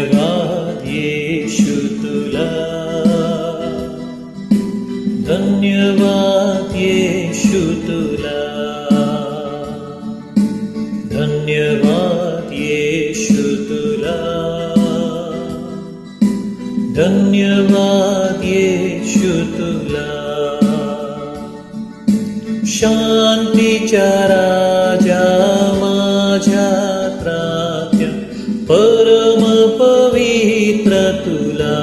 धन्यवाद येशू तुला, धन्यवाद येशू तुला, धन्यवाद येशू तुला, धन्यवाद येशू तुला. शांतीच्या राजा माझ्यात राहत्या परम पवित्र तुला,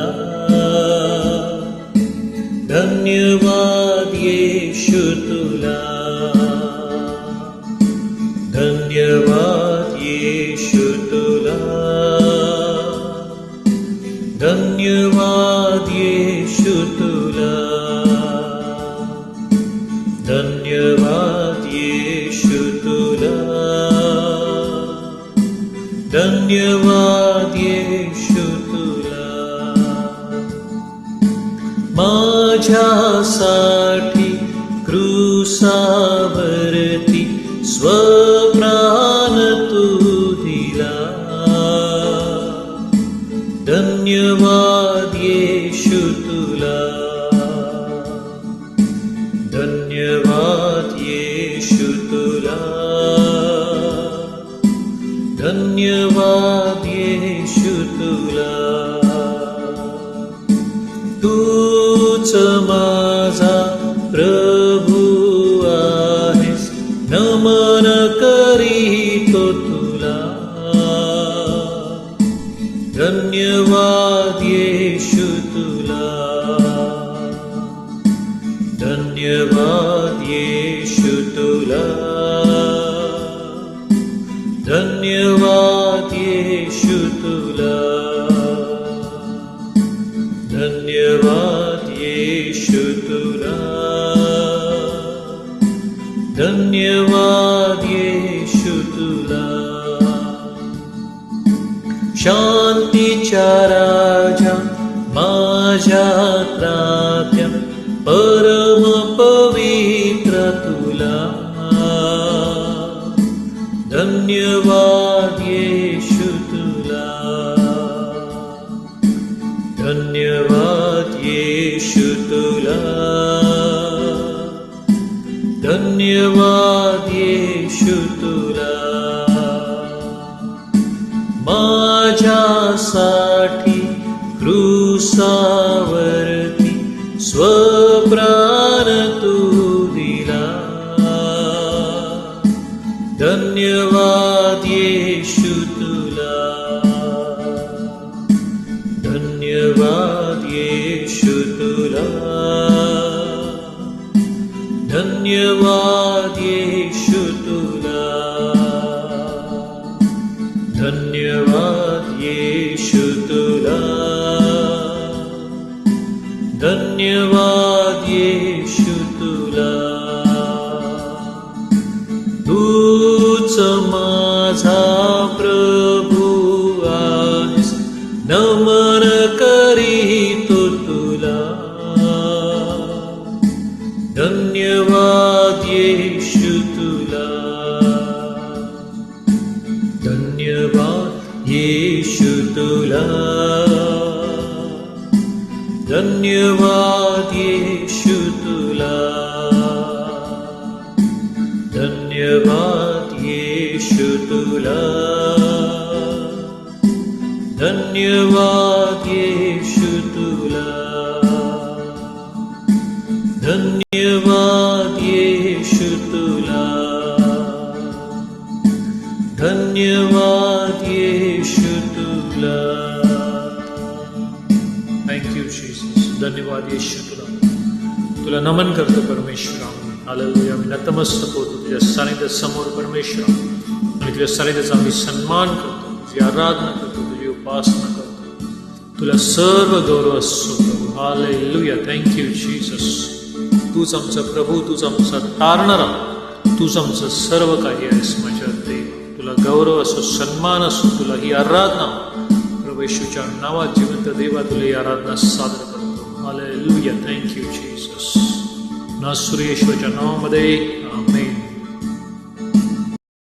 धन्यवाद येशू तुला, धन्यवाद येशू तुला, धन्यवाद येशू तुला, धन्यवाद येशू तुला, धन्यवाद येशू तुला. माझ्यासाठी क्रूसावरती स्वप्राण तू दिला, धन्यवाद येशू तुला, धन्यवाद येशू तुला, धन्यवाद येशू तुला. तूच माझा प्रभू आहेस, नमन करीतो तुला, धन्यवाद येशू तुला, धन्यवाद येशू तुला, धन्यवाद येशू तुला, धन्यवाद येशू तुला, धन्यवाद येशू तुला. शांतीच्या राजा माझ्यात राहत्या परम पवित्र तुला, धन्यवाद येशू तुला, धन्यवाद येशू तुला, धन्यवाद येशू तुला. माझ्यासाठी क्रूसावरती स्वप्राण तू दिला, धन्यवाद येशू तुला, धन्यवाद येशू तुला, धन्यवाद येशू तुला, धन्यवाद येशू तुला, धन्यवाद येशू तुला. तूच माझा प्रभू आहेस, नमन करीतो तुला, धन्यवाद येशू तुला, धन्यवाद येशू तुला, धन्यवाद येशू तुला, धन्यवाद येशू तुला, धन्यवाद येशू तुला, धन्यवाद येशू तुला, धन्यवाद येशू तुला. Thank you Jesus. धन्यवाद येशू तुला. तुला नमन करतो परमेश्वरा. हालेलुया. मी नतमस्तक होतो तुझ्या सानिध्यात समोर परमेश्वरा, आणि तुझ्या सानिध्याचा आम्ही सन्मान करतो, तुझी आराधना करतो, तुझी उपासना करतो. तुला सर्व गौरव असतो प्रभू. हालेलुया. Thank you Jesus. तूच आमचा प्रभू, तूच आमचा तारणारा, तूच आमचं सर्व काही आहेस माझ्या देव. तुला गौरव असो, सन्मान असो, तुला ही आराधना प्रभू येशूच्या नावात जिवंत देवा तुला ही आराधना सादर करतो. हालेलुया. Thank you Jesus. नासरी येशूच्या नावामध्ये आमेन.